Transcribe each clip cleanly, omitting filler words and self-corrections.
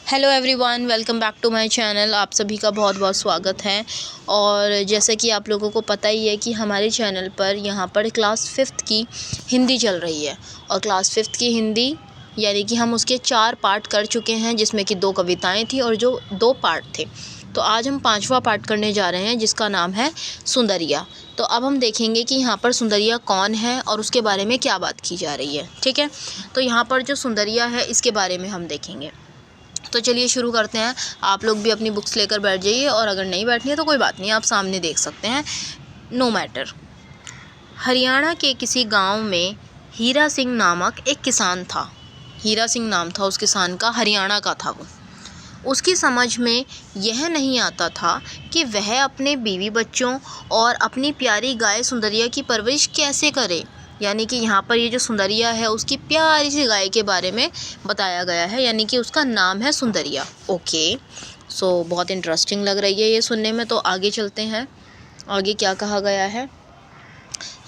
Hello everyone, welcome back to my channel. आप सभी का बहुत बहुत स्वागत है। और जैसे कि आप लोगों को पता ही है कि हमारे चैनल पर यहाँ पर क्लास 5th की हिंदी चल रही है। और क्लास 5th की हिंदी यानी कि हम उसके 4 पार्ट कर चुके हैं, जिसमें कि 2 कविताएं थी और जो 2 पार्ट थे। तो आज हम 5वां पार्ट करने जा रहे हैं, जिसका नाम है सुंदरिया। तो अब हम देखेंगे कि यहाँ पर सुंदरिया कौन है और उसके बारे में क्या बात की जा रही है। ठीक है, तो यहाँ पर जो सुंदरिया है इसके बारे में हम देखेंगे। तो चलिए शुरू करते हैं। आप लोग भी अपनी बुक्स लेकर बैठ जाइए, और अगर नहीं बैठनी है तो कोई बात नहीं, आप सामने देख सकते हैं, नो मैटर। हरियाणा के किसी गांव में हीरा सिंह नामक एक किसान था। हीरा सिंह नाम था उस किसान का, हरियाणा का था वो। उसकी समझ में यह नहीं आता था कि वह अपने बीवी बच्चों और अपनी प्यारी गाय सुंदरिया की परवरिश कैसे करे। यानी कि यहाँ पर ये जो सुंदरिया है उसकी प्यारी सी गाय के बारे में बताया गया है, यानी कि उसका नाम है सुंदरिया। ओके, सो बहुत इंटरेस्टिंग लग रही है ये सुनने में। तो आगे चलते हैं, आगे क्या कहा गया है।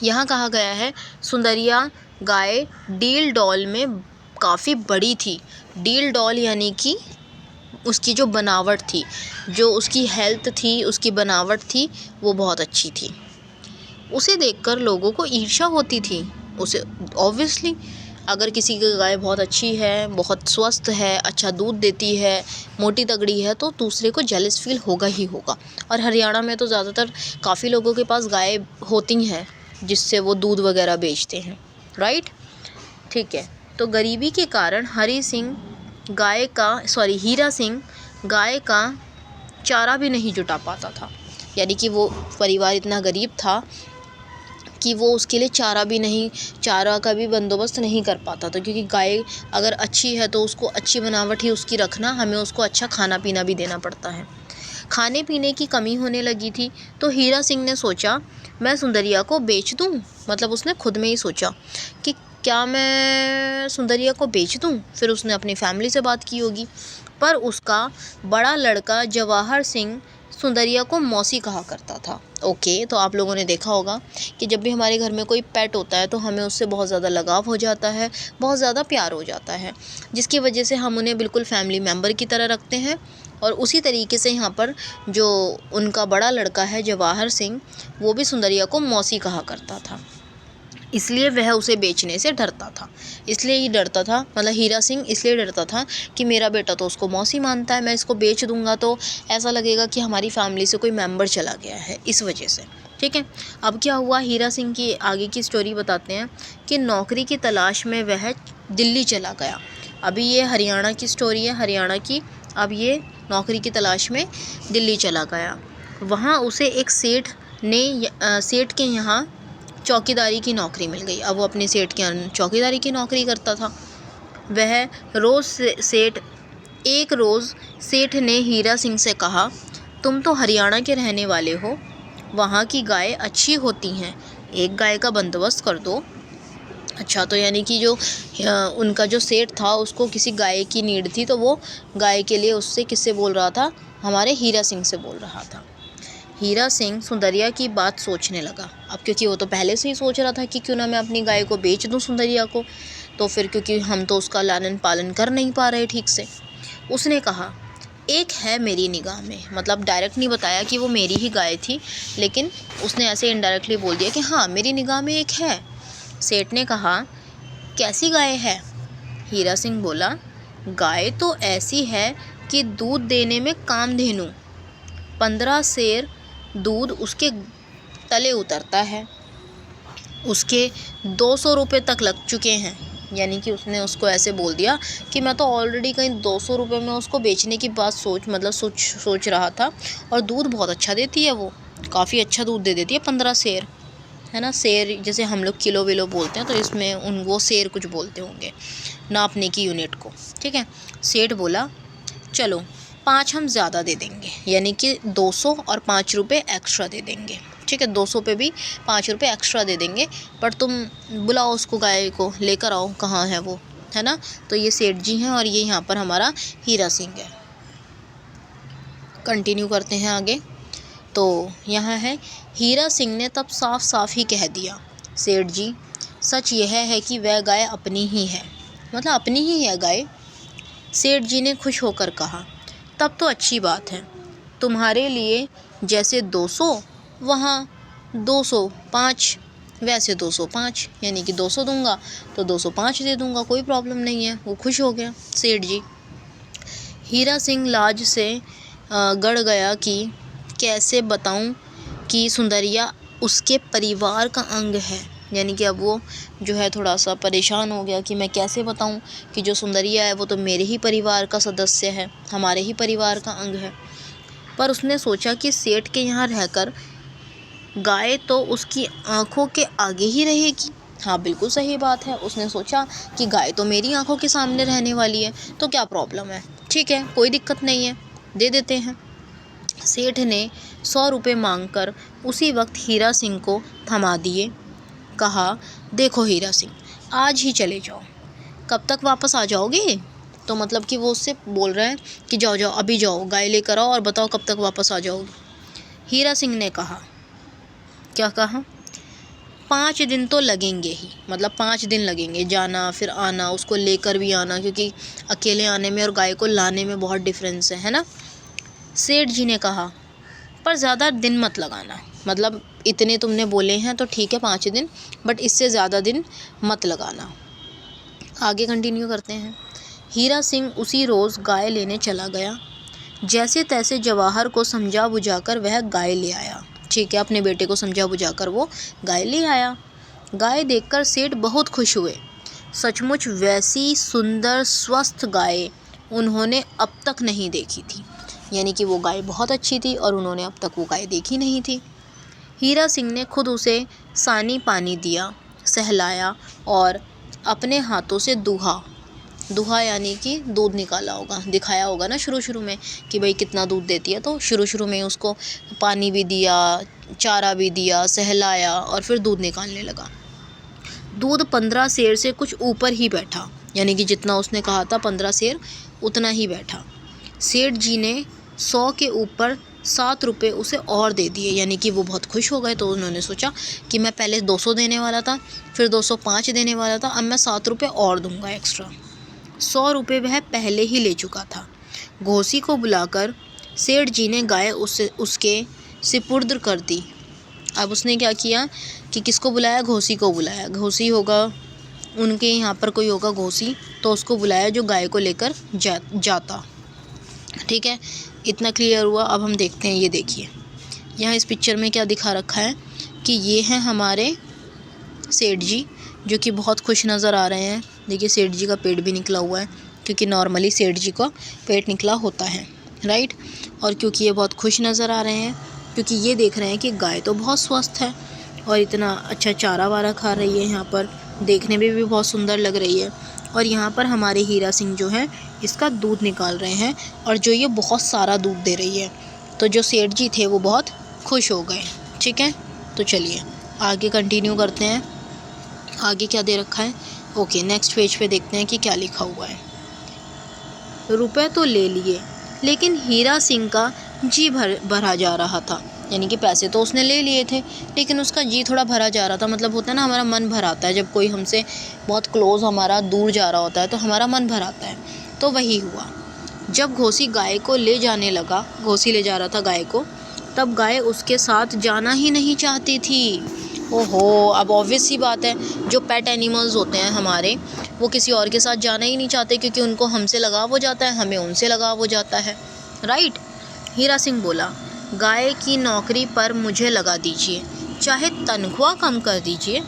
यहाँ कहा गया है सुंदरिया गाय डील डॉल में काफ़ी बड़ी थी। डील डॉल यानी कि उसकी जो बनावट थी, जो उसकी हेल्थ थी, उसकी बनावट थी, वो बहुत अच्छी थी। उसे देखकर लोगों को ईर्ष्या होती थी। उसे ऑब्वियसली, अगर किसी की गाय बहुत अच्छी है, बहुत स्वस्थ है, अच्छा दूध देती है, मोटी तगड़ी है, तो दूसरे को जेलस फील होगा ही होगा। और हरियाणा में तो ज़्यादातर काफ़ी लोगों के पास गाय होती हैं, जिससे वो दूध वगैरह बेचते हैं, राइट। ठीक है, तो गरीबी के कारण हीरा सिंह गाय का चारा भी नहीं जुटा पाता था। यानी कि वो परिवार इतना गरीब था कि वो उसके लिए चारा का भी बंदोबस्त नहीं कर पाता था, क्योंकि गाय अगर अच्छी है तो उसको अच्छी बनावट ही उसकी रखना, हमें उसको अच्छा खाना पीना भी देना पड़ता है। खाने पीने की कमी होने लगी थी, तो हीरा सिंह ने सोचा मैं सुंदरिया को बेच दूं। मतलब उसने खुद में ही सोचा कि क्या मैं सुंदरिया को बेच दूं। फिर उसने अपनी फैमिली से बात की होगी, पर उसका बड़ा लड़का जवाहर सिंह सुंदरिया को मौसी कहा करता था। ओके, तो आप लोगों ने देखा होगा कि जब भी हमारे घर में कोई पेट होता है तो हमें उससे बहुत ज़्यादा लगाव हो जाता है, बहुत ज़्यादा प्यार हो जाता है, जिसकी वजह से हम उन्हें बिल्कुल फैमिली मेम्बर की तरह रखते हैं। और उसी तरीके से यहाँ पर जो उनका बड़ा लड़का है जवाहर सिंह, वो भी सुंदरिया को मौसी कहा करता था। इसलिए वह उसे बेचने से डरता था। इसलिए ही डरता था, मतलब हीरा सिंह इसलिए डरता था कि मेरा बेटा तो उसको मौसी मानता है, मैं इसको बेच दूंगा तो ऐसा लगेगा कि हमारी फैमिली से कोई मेंबर चला गया है, इस वजह से। ठीक है, अब क्या हुआ, हीरा सिंह की आगे की स्टोरी बताते हैं कि नौकरी की तलाश में वह दिल्ली चला गया। अभी ये हरियाणा की स्टोरी है, हरियाणा की। अब ये नौकरी की तलाश में दिल्ली चला गया। वहाँ उसे एक सेठ के यहाँ चौकीदारी की नौकरी मिल गई। अब वो अपने सेठ के यहाँ चौकीदारी की नौकरी करता था। एक रोज़ सेठ ने हीरा सिंह से कहा, तुम तो हरियाणा के रहने वाले हो, वहाँ की गाय अच्छी होती हैं, एक गाय का बंदोबस्त कर दो। अच्छा, तो यानी कि जो उनका जो सेठ था उसको किसी गाय की नीड थी, तो वो गाय के लिए उससे किससे बोल रहा था, हमारे हीरा सिंह से बोल रहा था। हीरा सिंह सुंदरिया की बात सोचने लगा। अब क्योंकि वो तो पहले से ही सोच रहा था कि क्यों ना मैं अपनी गाय को बेच दूं सुंदरिया को, तो फिर क्योंकि हम तो उसका लालन पालन कर नहीं पा रहे ठीक से। उसने कहा, एक है मेरी निगाह में। मतलब डायरेक्ट नहीं बताया कि वो मेरी ही गाय थी, लेकिन उसने ऐसे इनडायरेक्टली बोल दिया कि हाँ, मेरी निगाह में एक है। सेठ ने कहा, कैसी गाय है? हीरा सिंह बोला, गाय तो ऐसी है कि दूध देने में कामधेनु, 15 सेर दूध उसके तले उतरता है, उसके 200 रुपये तक लग चुके हैं। यानी कि उसने उसको ऐसे बोल दिया कि मैं तो ऑलरेडी कहीं 200 रुपये में उसको बेचने की बात सोच रहा था, और दूध बहुत अच्छा देती है, वो काफ़ी अच्छा दूध दे देती है, 15 सेर, है ना। सेर जैसे हम लोग किलो विलो बोलते हैं, तो इसमें वो सेर कुछ बोलते होंगे नापने की यूनिट को। ठीक है, सेठ बोला, चलो 5 हम ज़्यादा दे देंगे, यानी कि 200 और 5 रुपये एक्स्ट्रा दे देंगे। ठीक है, 200 पे भी 5 रुपये एक्स्ट्रा दे देंगे, पर तुम बुलाओ उसको, गाय को लेकर आओ, कहाँ है वो, है ना। तो ये सेठ जी हैं और ये यहाँ पर हमारा हीरा सिंह है। कंटिन्यू करते हैं आगे। तो यहाँ है, हीरा सिंह ने तब साफ साफ ही कह दिया, सेठ जी, सच यह है कि वह गाय अपनी ही है। मतलब अपनी ही है गाय, सेठ जी ने खुश होकर कहा, तब तो अच्छी बात है। तुम्हारे लिए जैसे 200 वहाँ 205, वैसे 205, यानी कि 200 दूंगा तो 205 दे दूंगा, कोई प्रॉब्लम नहीं है। वो खुश हो गया सेठ जी। हीरा सिंह लाज से गड़ गया कि कैसे बताऊं कि सुंदरिया उसके परिवार का अंग है। यानी कि अब वो जो है थोड़ा सा परेशान हो गया कि मैं कैसे बताऊं कि जो सुंदरिया है वो तो मेरे ही परिवार का सदस्य है, हमारे ही परिवार का अंग है। पर उसने सोचा कि सेठ के यहाँ रहकर गाय तो उसकी आंखों के आगे ही रहेगी। हाँ, बिल्कुल सही बात है। उसने सोचा कि गाय तो मेरी आंखों के सामने रहने वाली है, तो क्या प्रॉब्लम है, ठीक है, कोई दिक्कत नहीं है, दे देते हैं। सेठ ने 100 रुपये मांगकर उसी वक्त हीरा सिंह को थमा दिए। कहा, देखो हीरा सिंह, आज ही चले जाओ। कब तक वापस आ जाओगे? तो मतलब कि वो उससे बोल रहे हैं कि जाओ जाओ, अभी जाओ, गाय लेकर आओ और बताओ कब तक वापस आ जाओगे। हीरा सिंह ने कहा, क्या कहा? 5 दिन तो लगेंगे ही, मतलब 5 दिन लगेंगे, जाना फिर आना, उसको लेकर भी आना, क्योंकि अकेले आने में और गाय को लाने में बहुत डिफरेंस है ना। सेठ जी ने कहा, पर ज़्यादा दिन मत लगाना, मतलब इतने तुमने बोले हैं तो ठीक है 5 दिन, बट इससे ज़्यादा दिन मत लगाना। आगे कंटिन्यू करते हैं। हीरा सिंह उसी रोज़ गाय लेने चला गया। जैसे तैसे जवाहर को समझा बुझाकर वह गाय ले आया। ठीक है, अपने बेटे को समझा बुझाकर वो गाय ले आया। गाय देखकर सेठ बहुत खुश हुए। सचमुच वैसी सुंदर स्वस्थ गाय उन्होंने अब तक नहीं देखी थी। यानी कि वो गाय बहुत अच्छी थी और उन्होंने अब तक वो गाय देखी नहीं थी। हीरा सिंह ने खुद उसे सानी पानी दिया, सहलाया और अपने हाथों से दूहा यानी कि दूध निकाला होगा, दिखाया होगा ना शुरू में कि भाई कितना दूध देती है, तो शुरू में उसको पानी भी दिया, चारा भी दिया, सहलाया और फिर दूध निकालने लगा। दूध 15 सेर से कुछ ऊपर ही बैठा, यानी कि जितना उसने कहा था 15 सेर उतना ही बैठा। सेठ जी ने 100 के ऊपर 7 रुपये उसे और दे दिए, यानी कि वो बहुत खुश हो गए। तो उन्होंने सोचा कि मैं पहले 200 देने वाला था, फिर 205 देने वाला था, अब मैं 7 रुपये और दूंगा एक्स्ट्रा। 100 रुपये वह पहले ही ले चुका था। घोसी को बुलाकर सेठ जी ने गाय उसके सिपुर्द कर दी। अब उसने क्या किया कि किसको बुलाया? घोसी को बुलाया। घोसी होगा उनके यहाँ पर कोई होगा घोसी, तो उसको बुलाया जो गाय को लेकर जाता। ठीक है, इतना क्लियर हुआ। अब हम देखते हैं, ये देखिए यहाँ इस पिक्चर में क्या दिखा रखा है कि ये हैं हमारे सेठ जी जो कि बहुत खुश नज़र आ रहे हैं। देखिए सेठ जी का पेट भी निकला हुआ है, क्योंकि नॉर्मली सेठ जी का पेट निकला होता है, राइट। और क्योंकि ये बहुत खुश नज़र आ रहे हैं, क्योंकि ये देख रहे हैं कि गाय तो बहुत स्वस्थ है और इतना अच्छा चारा वारा खा रही है, यहाँ पर देखने में भी बहुत सुंदर लग रही है। और यहाँ पर हमारे हीरा सिंह जो है इसका दूध निकाल रहे हैं, और जो ये बहुत सारा दूध दे रही है। तो जो सेठ जी थे वो बहुत खुश हो गए। ठीक है, तो चलिए आगे कंटिन्यू करते हैं। आगे क्या दे रखा है? ओके, नेक्स्ट पेज पे देखते हैं कि क्या लिखा हुआ है। रुपए तो ले लिए, लेकिन हीरा सिंह का जी भरा जा रहा था। यानी कि पैसे तो उसने ले लिए थे, लेकिन उसका जी थोड़ा भरा जा रहा था। मतलब होता है ना, हमारा मन भर आता है जब कोई हमसे बहुत क्लोज हमारा दूर जा रहा होता है, तो हमारा मन भर आता है। तो वही हुआ। जब घोसी गाय को ले जाने लगा, घोसी ले जा रहा था गाय को, तब गाय उसके साथ जाना ही नहीं चाहती थी। ओहो, अब ऑब्वियस सी बात है, जो पेट एनिमल्स होते हैं हमारे, वो किसी और के साथ जाना ही नहीं चाहते, क्योंकि उनको हमसे लगाव हो जाता है, हमें उनसे लगाव हो जाता है, राइट। हीरा सिंह बोला, गाय की नौकरी पर मुझे लगा दीजिए, चाहे तनख्वाह कम कर दीजिए।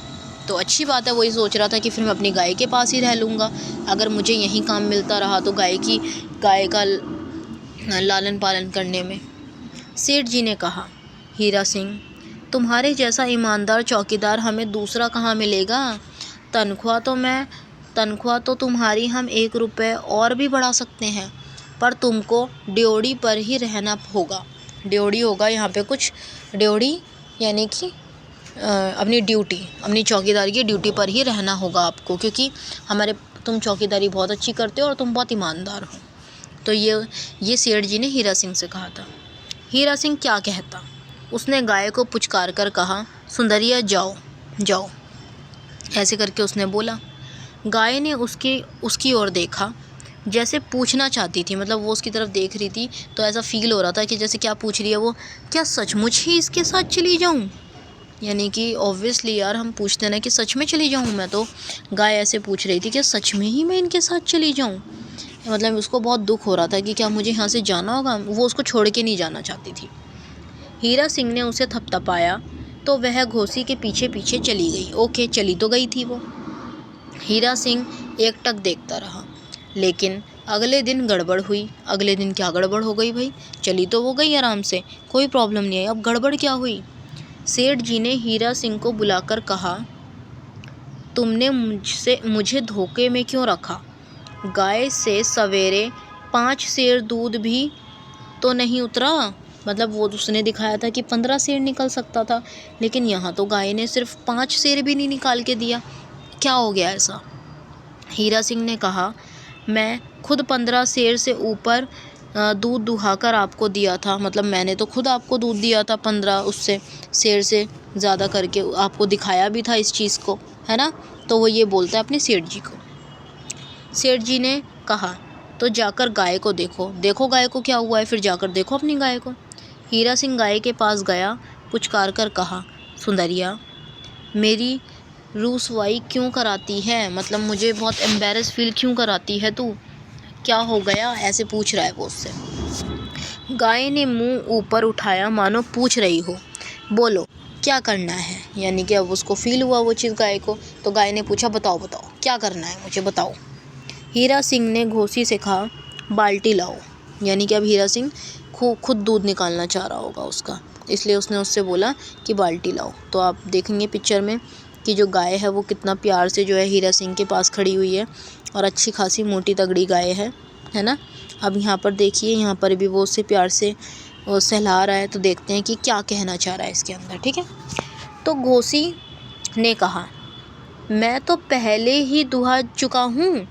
तो अच्छी बात है, वही सोच रहा था कि फिर मैं अपनी गाय के पास ही रह लूँगा। अगर मुझे यहीं काम मिलता रहा तो गाय का लालन पालन करने में। सेठ जी ने कहा, हीरा सिंह, तुम्हारे जैसा ईमानदार चौकीदार हमें दूसरा कहाँ मिलेगा। तनख्वाह तो तुम्हारी हम 1 रुपये और भी बढ़ा सकते हैं, पर तुमको ड्योढ़ी पर ही रहना होगा। ड्योढ़ी होगा यहाँ पे कुछ, ड्योढ़ी यानी कि अपनी ड्यूटी, अपनी चौकीदारी की ड्यूटी पर ही रहना होगा आपको, क्योंकि तुम चौकीदारी बहुत अच्छी करते हो और तुम बहुत ईमानदार हो। तो ये सेठ जी ने हीरा सिंह से कहा था। हीरा सिंह क्या कहता, उसने गाय को पुचकार कर कहा, सुंदरिया जाओ जाओ, ऐसे करके उसने बोला। गाय ने उसकी ओर देखा, जैसे पूछना चाहती थी, मतलब वो उसकी तरफ देख रही थी तो ऐसा फ़ील हो रहा था कि जैसे क्या पूछ रही है वो, क्या सचमुच ही इसके साथ चली जाऊँ। यानी कि ऑब्वियसली यार हम पूछते हैं ना कि सच में चली जाऊँ मैं, तो गाय ऐसे पूछ रही थी कि सच में ही मैं इनके साथ चली जाऊँ। मतलब उसको बहुत दुख हो रहा था कि क्या मुझे यहाँ से जाना होगा, वो उसको छोड़ के नहीं जाना चाहती थी। हीरा सिंह ने उसे थपथपाया तो वह घोसी के पीछे पीछे चली गई। ओके, चली तो गई थी वो। हीरा सिंह एकटक देखता रहा, लेकिन अगले दिन गड़बड़ हुई। अगले दिन क्या गड़बड़ हो गई भाई, चली तो वो गई आराम से, कोई प्रॉब्लम नहीं है, अब गड़बड़ क्या हुई। सेठ जी ने हीरा सिंह को बुलाकर कहा, तुमने मुझे धोखे में क्यों रखा। गाय से सवेरे 5 सेर दूध भी तो नहीं उतरा। मतलब वो उसने दिखाया था कि 15 सेर निकल सकता था, लेकिन यहाँ तो गाय ने सिर्फ 5 सेर भी नहीं निकाल के दिया। क्या हो गया ऐसा। हीरा सिंह ने कहा, मैं खुद 15 सेर से ऊपर दूध दुहाकर आपको दिया था। मतलब मैंने तो खुद आपको दूध दिया था 15 उससे सेर से ज़्यादा करके, आपको दिखाया भी था इस चीज़ को, है ना। तो वो ये बोलता है अपने सेठ जी को। सेठ जी ने कहा, तो जाकर गाय को देखो, देखो गाय को क्या हुआ है, फिर जाकर देखो अपनी गाय को। हीरा सिंह गाय के पास गया, पुचकार कर कहा, सुंदरिया, मेरी रूसवाई क्यों कराती है, मतलब मुझे बहुत एम्बेरस फील क्यों कराती है तू, क्या हो गया, ऐसे पूछ रहा है वो उससे। गाय ने मुंह ऊपर उठाया मानो पूछ रही हो, बोलो क्या करना है। यानी कि अब उसको फील हुआ वो चीज़ गाय को, तो गाय ने पूछा, बताओ बताओ क्या करना है मुझे बताओ। हीरा सिंह ने घोसी से कहा, बाल्टी लाओ। यानी कि अब हीरा सिंह खुद दूध निकालना चाह रहा होगा उसका, इसलिए उसने उससे बोला कि बाल्टी लाओ। तो आप देखेंगे पिक्चर में कि जो गाय है वो कितना प्यार से जो है हीरा सिंह के पास खड़ी हुई है, और अच्छी खासी मोटी तगड़ी गाय है ना। अब यहाँ पर देखिए, यहाँ पर भी वो उससे प्यार से सहला रहा है, तो देखते हैं कि क्या कहना चाह रहा है इसके अंदर। ठीक है, तो घोसी ने कहा, मैं तो पहले ही दुहा चुका हूँ,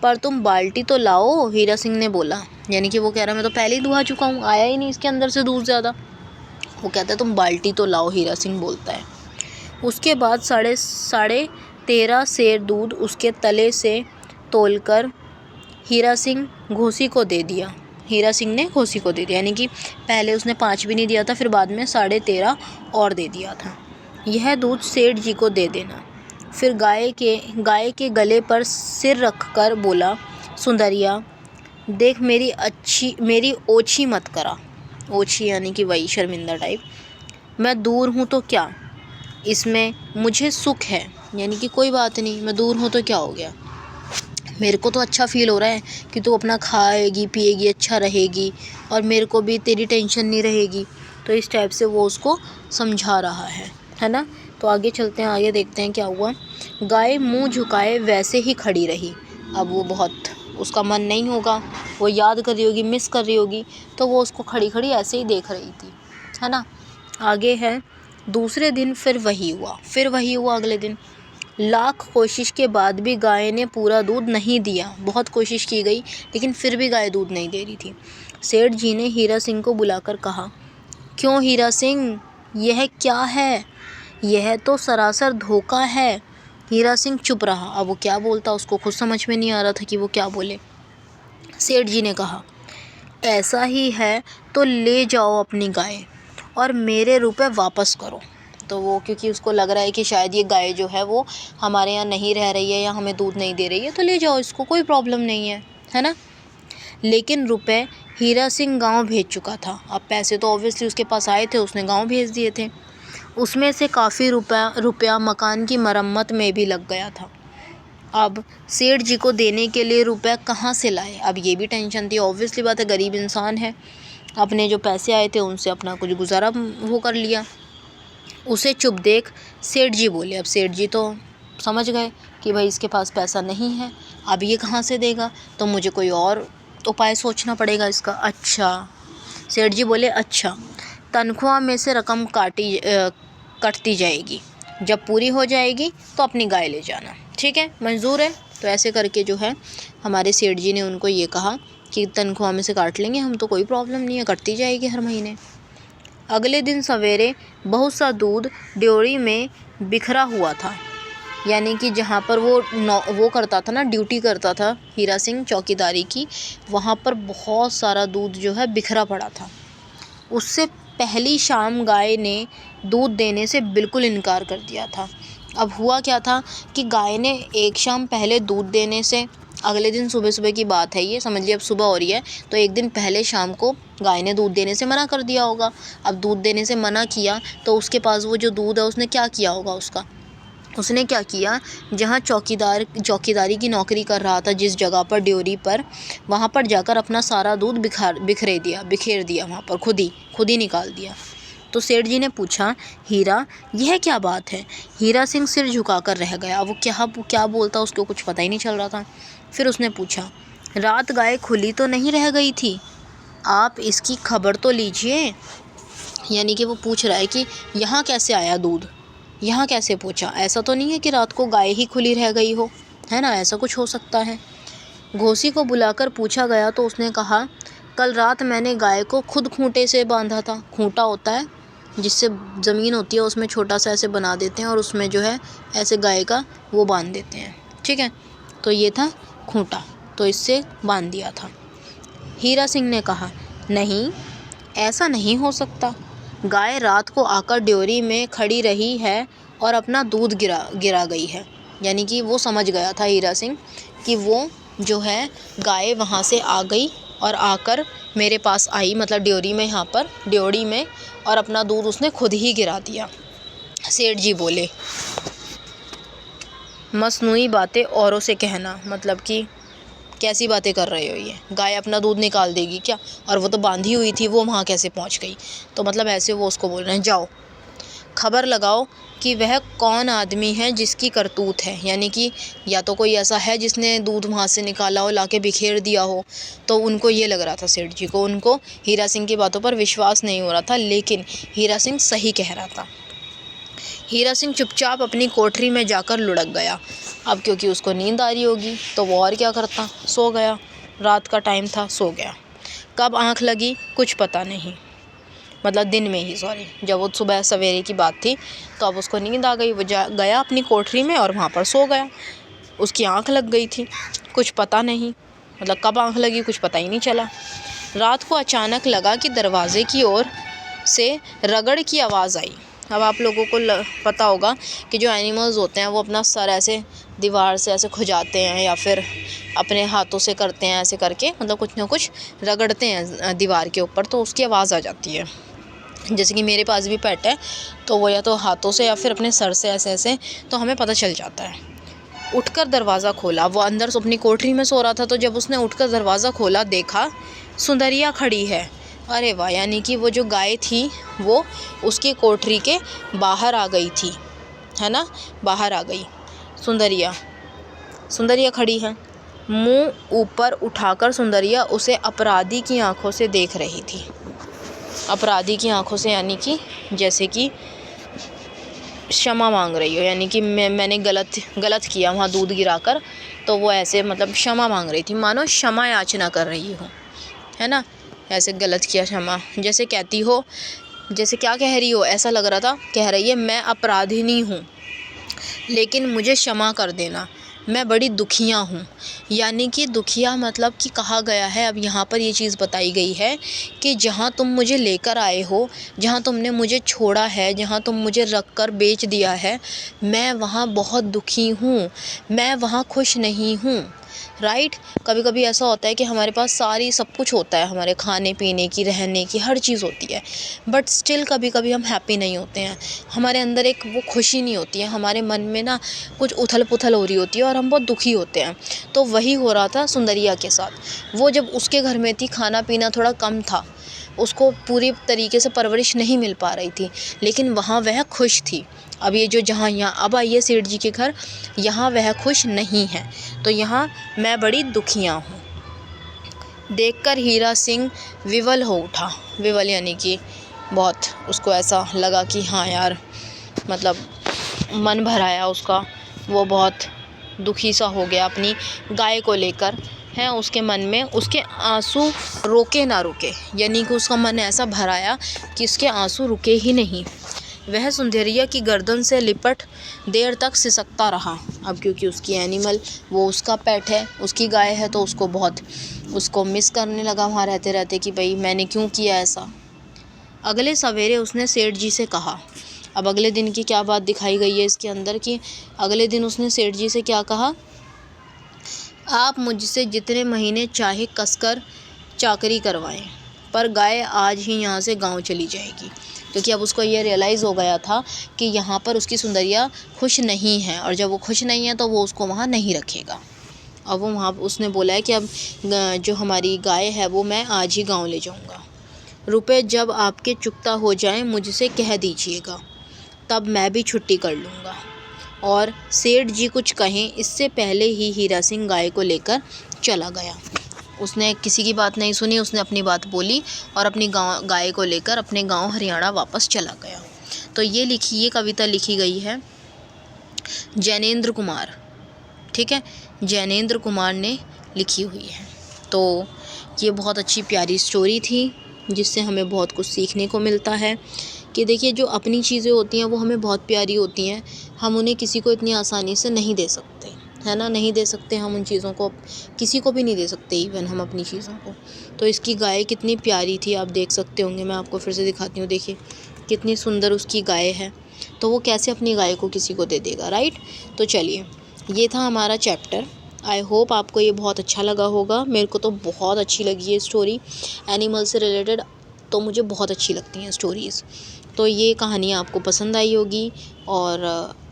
पर तुम बाल्टी तो लाओ। हीरा सिंह ने बोला, यानी कि वो कह रहा है मैं तो पहले ही दुहा चुका हूँ, आया ही नहीं इसके अंदर से दूध ज़्यादा। वो कहता है तुम बाल्टी तो लाओ, हीरा सिंह बोलता है। उसके बाद 13.5 सेर दूध उसके तले से तोलकर हीरा सिंह घोसी को दे दिया। हीरा सिंह ने घोसी को दे दिया, यानी कि पहले उसने 5 भी नहीं दिया था, फिर बाद में 13.5 और दे दिया था। यह दूध सेठ जी को दे देना। फिर गाय के गले पर सिर रखकर बोला, सुंदरिया, देख मेरी ओछी मत करा। ओछी यानी कि वही शर्मिंदा टाइप। मैं दूर हूँ तो क्या, इसमें मुझे सुख है। यानी कि कोई बात नहीं, मैं दूर हूँ तो क्या हो गया, मेरे को तो अच्छा फ़ील हो रहा है कि तू अपना खाएगी पिएगी, अच्छा रहेगी, और मेरे को भी तेरी टेंशन नहीं रहेगी। तो इस टाइप से वो उसको समझा रहा है ना। तो आगे चलते हैं, आगे देखते हैं क्या हुआ। गाय मुंह झुकाए वैसे ही खड़ी रही। अब वो बहुत, उसका मन नहीं होगा, वो याद कर रही होगी, मिस कर रही होगी, तो वो उसको खड़ी खड़ी ऐसे ही देख रही थी, है ना। आगे है, दूसरे दिन फिर वही हुआ अगले दिन। लाख कोशिश के बाद भी गाय ने पूरा दूध नहीं दिया। बहुत कोशिश की गई, लेकिन फिर भी गाय दूध नहीं दे रही थी। सेठ जी ने हीरा सिंह को बुलाकर कहा, क्यों हीरा सिंह, यह क्या है, यह तो सरासर धोखा है। हीरा सिंह चुप रहा। अब वो क्या बोलता, उसको खुद समझ में नहीं आ रहा था कि वो क्या बोले। सेठ जी ने कहा, ऐसा ही है तो ले जाओ अपनी गाय और मेरे रुपए वापस करो। तो वो, क्योंकि उसको लग रहा है कि शायद ये गाय जो है वो हमारे यहाँ नहीं रह रही है या हमें दूध नहीं दे रही है, तो ले जाओ इसको, कोई प्रॉब्लम नहीं है ना। लेकिन रुपए हीरा सिंह गांव भेज चुका था। अब पैसे तो ऑब्वियसली उसके पास आए थे, उसने गांव भेज दिए थे। उसमें से काफ़ी रुपया मकान की मरम्मत में भी लग गया था। अब सेठ जी को देने के लिए रुपया कहाँ से लाए, अब ये भी टेंशन थी। ऑब्वियसली बात है, गरीब इंसान है, अपने जो पैसे आए थे उनसे अपना कुछ गुजारा वो कर लिया। उसे चुप देख सेठ जी बोले। अब सेठ जी तो समझ गए कि भाई इसके पास पैसा नहीं है, अब ये कहाँ से देगा, तो मुझे कोई और उपाय सोचना पड़ेगा इसका। अच्छा, सेठ जी बोले, अच्छा, तनख्वाह में से रकम कटती जाएगी, जब पूरी हो जाएगी तो अपनी गाय ले जाना, ठीक है, मंजूर है। तो ऐसे करके जो है हमारे सेठ जी ने उनको ये कहा कि तनख्वाह में से काट लेंगे हम, तो कोई प्रॉब्लम नहीं है, कटती जाएगी हर महीने। अगले दिन सवेरे बहुत सा दूध ड्योरी में बिखरा हुआ था। यानी कि जहाँ पर वो करता था ना, ड्यूटी करता था हीरा सिंह चौकीदारी की, वहाँ पर बहुत सारा दूध जो है बिखरा पड़ा था। उससे पहली शाम गाय ने दूध देने से बिल्कुल इनकार कर दिया था। अब हुआ क्या था कि गाय ने एक शाम पहले दूध देने से, अगले दिन सुबह सुबह की बात है, ये समझ लिया अब सुबह हो रही है, तो एक दिन पहले शाम को गाय ने दूध देने से मना कर दिया होगा। अब दूध देने से मना किया तो उसके पास वो जो दूध है उसने क्या किया होगा, उसने क्या किया, जहाँ चौकीदारी की नौकरी कर रहा था जिस जगह पर, ड्योरी पर, वहाँ पर जाकर अपना सारा दूध बिखेर दिया वहाँ पर, खुद ही निकाल दिया। तो सेठ जी ने पूछा, हीरा यह क्या बात है? हीरा सिंह सिर झुकाकर रह गया। वो क्या बोलता उसको कुछ पता ही नहीं चल रहा था। फिर उसने पूछा, रात गाय खुली तो नहीं रह गई थी? आप इसकी खबर तो लीजिए। यानी कि वो पूछ रहा है कि यहाँ कैसे आया दूध, यहाँ कैसे पहुँचा? ऐसा तो नहीं है कि रात को गाय ही खुली रह गई हो, है ना? ऐसा कुछ हो सकता है। घोसी को बुलाकर पूछा गया तो उसने कहा, कल रात मैंने गाय को खुद खूंटे से बांधा था। खूंटा होता है जिससे ज़मीन होती है, उसमें छोटा सा ऐसे बना देते हैं और उसमें जो है ऐसे गाय का वो बांध देते हैं, ठीक है? तो ये था खूंटा, तो इससे बांध दिया था। हीरा सिंह ने कहा, नहीं, ऐसा नहीं हो सकता। गाय रात को आकर ड्योरी में खड़ी रही है और अपना दूध गिरा गई है। यानी कि वो समझ गया था हीरा सिंह कि वो जो है गाय वहाँ से आ गई और आकर मेरे पास आई, मतलब ड्योरी में, यहाँ पर ड्योरी में, और अपना दूध उसने खुद ही गिरा दिया। सेठ जी बोले, मसनूई बातें औरों से कहना, मतलब कि कैसी बातें कर रहे हो, ये गाय अपना दूध निकाल देगी क्या? और वो तो बांधी हुई थी, वो वहाँ कैसे पहुँच गई? तो मतलब ऐसे वो उसको बोल रहे हैं, जाओ खबर लगाओ कि वह कौन आदमी है जिसकी करतूत है। यानी कि या तो कोई ऐसा है जिसने दूध वहाँ से निकाला हो, लाके बिखेर दिया हो। तो उनको ये लग रहा था, सेठ जी को, उनको हीरा सिंह की बातों पर विश्वास नहीं हो रहा था, लेकिन हीरा सिंह सही कह रहा था। हीरा सिंह चुपचाप अपनी कोठरी में जाकर लुढ़क गया। अब क्योंकि उसको नींद आ रही होगी तो वो और क्या करता, सो गया। रात का टाइम था, सो गया। कब आँख लगी कुछ पता नहीं, मतलब दिन में ही, सॉरी, जब वो सुबह सवेरे की बात थी तो अब उसको नींद आ गई। वो गया अपनी कोठरी में और वहाँ पर सो गया। उसकी आँख लग गई थी, कुछ पता नहीं, मतलब कब आँख लगी कुछ पता ही नहीं चला। रात को अचानक लगा कि दरवाजे की ओर से रगड़ की आवाज़ आई। अब आप लोगों को पता होगा कि जो एनिमल्स होते हैं वो अपना सर ऐसे दीवार से ऐसे खुजाते हैं या फिर अपने हाथों से करते हैं, ऐसे करके, मतलब कुछ ना कुछ रगड़ते हैं दीवार के ऊपर, तो उसकी आवाज़ आ जाती है। जैसे कि मेरे पास भी पेट है, तो वो या तो हाथों से या फिर अपने सर से ऐसे ऐसे, तो हमें पता चल जाता है। उठकर दरवाज़ा खोला। वो अंदर से अपनी कोठरी में सो रहा था, तो जब उसने उठकर दरवाज़ा खोला, देखा सुंदरिया खड़ी है। अरे वाह, यानी कि वो जो गाय थी वो उसकी कोठरी के बाहर आ गई थी, है ना? बाहर आ गई सुंदरिया खड़ी है। मुंह ऊपर उठाकर सुंदरिया उसे अपराधी की आंखों से देख रही थी। अपराधी की आंखों से यानी कि जैसे कि क्षमा मांग रही हो, यानी कि मैंने गलत किया वहाँ दूध गिराकर, तो वो ऐसे मतलब क्षमा मांग रही थी, मानो क्षमा याचना कर रही हो, है ना? ऐसे गलत किया, क्षमा, जैसे कहती हो, जैसे क्या कह रही हो, ऐसा लग रहा था कह रही है, मैं अपराधिनी हूँ लेकिन मुझे क्षमा कर देना, मैं बड़ी दुखिया हूँ। यानी कि दुखिया मतलब कि कहा गया है, अब यहाँ पर ये चीज़ बताई गई है कि जहाँ तुम मुझे लेकर आए हो, जहाँ तुमने मुझे छोड़ा है, जहाँ तुम मुझे रख कर बेच दिया है, मैं वहाँ बहुत दुखी हूँ, मैं वहाँ खुश नहीं हूँ। राइट? कभी कभी ऐसा होता है कि हमारे पास सब कुछ होता है, हमारे खाने पीने की, रहने की, हर चीज़ होती है, बट स्टिल कभी कभी हम हैप्पी नहीं होते हैं, हमारे अंदर एक वो खुशी नहीं होती है, हमारे मन में ना कुछ उथल पुथल हो रही होती है और हम बहुत दुखी होते हैं। तो वही हो रहा था सुंदरिया के साथ। वो जब उसके घर में थी, खाना पीना थोड़ा कम था, उसको पूरी तरीके से परवरिश नहीं मिल पा रही थी, लेकिन वहाँ वह खुश थी। अब ये जो जहाँ यहाँ अब आइए सेठ जी के घर, यहाँ वह खुश नहीं है, तो यहाँ मैं बड़ी दुखिया हूँ। देखकर हीरा सिंह विवल हो उठा। विवल यानी कि बहुत, उसको ऐसा लगा कि हाँ यार, मतलब मन भर आया उसका, वो बहुत दुखी सा हो गया अपनी गाय को लेकर, है उसके मन में, उसके आंसू रोके ना रुके, यानी कि उसका मन ऐसा भर आया कि उसके आंसू रुके ही नहीं। वह सुंदरिया की गर्दन से लिपट देर तक सिसकता रहा। अब क्योंकि उसकी एनिमल, वो उसका पेट है, उसकी गाय है, तो उसको मिस करने लगा वहाँ रहते रहते कि भाई मैंने क्यों किया ऐसा। अगले सवेरे उसने सेठ जी से कहा। अब अगले दिन की क्या बात दिखाई गई है इसके अंदर कि अगले दिन उसने सेठ जी से क्या कहा, आप मुझसे जितने महीने चाहे कसकर चाकरी करवाएं, पर गाय आज ही यहाँ से गांव चली जाएगी। क्योंकि अब उसको ये रियलाइज़ हो गया था कि यहाँ पर उसकी सुंदरिया खुश नहीं है, और जब वो खुश नहीं है तो वो उसको वहाँ नहीं रखेगा। अब वो वहाँ उसने बोला है कि अब जो हमारी गाय है वो मैं आज ही गांव ले जाऊँगा। रुपए जब आपके चुकता हो जाएं मुझसे कह दीजिएगा, तब मैं भी छुट्टी कर लूँगा। और सेठ जी कुछ कहें इससे पहले ही हीरा सिंह गाय को लेकर चला गया। उसने किसी की बात नहीं सुनी, उसने अपनी बात बोली और अपनी गाय को लेकर अपने गांव हरियाणा वापस चला गया। तो ये कविता लिखी गई है जैनेंद्र कुमार, ठीक है, जैनेंद्र कुमार ने लिखी हुई है। तो ये बहुत अच्छी प्यारी स्टोरी थी जिससे हमें बहुत कुछ सीखने को मिलता है कि देखिए जो अपनी चीज़ें होती हैं वो हमें बहुत प्यारी होती हैं, हम उन्हें किसी को इतनी आसानी से नहीं दे सकते, है ना, नहीं दे सकते हम उन चीज़ों को, किसी को भी नहीं दे सकते इवन हम अपनी चीज़ों को। तो इसकी गाय कितनी प्यारी थी, आप देख सकते होंगे, मैं आपको फिर से दिखाती हूँ, देखिए कितनी सुंदर उसकी गाय है। तो वो कैसे अपनी गाय को किसी को दे देगा, राइट। तो चलिए, ये था हमारा चैप्टर। आई होप आपको ये बहुत अच्छा लगा होगा। मेरे को तो बहुत अच्छी लगी ये स्टोरी, एनिमल से रिलेटेड तो मुझे बहुत अच्छी लगती हैं स्टोरीज़। तो ये कहानी आपको पसंद आई होगी, और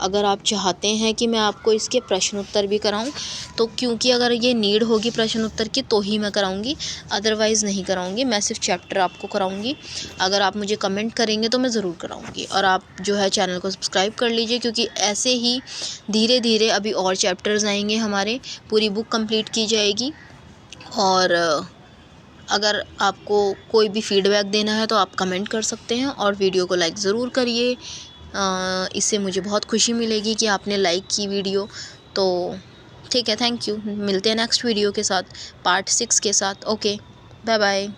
अगर आप चाहते हैं कि मैं आपको इसके प्रश्न उत्तर भी कराऊं, तो क्योंकि अगर ये नीड होगी प्रश्न उत्तर की तो ही मैं कराऊंगी, अदरवाइज़ नहीं कराऊंगी। मैं सिर्फ चैप्टर आपको कराऊंगी। अगर आप मुझे कमेंट करेंगे तो मैं ज़रूर कराऊंगी। और आप जो है चैनल को सब्सक्राइब कर लीजिए, क्योंकि ऐसे ही धीरे धीरे अभी और चैप्टर्स आएंगे हमारे, पूरी बुक कंप्लीट की जाएगी। और अगर आपको कोई भी फीडबैक देना है तो आप कमेंट कर सकते हैं, और वीडियो को लाइक ज़रूर करिए। इससे मुझे बहुत खुशी मिलेगी कि आपने लाइक की वीडियो। तो ठीक है, थैंक यू। मिलते हैं नेक्स्ट वीडियो के साथ, पार्ट 6 के साथ। Okay, bye bye.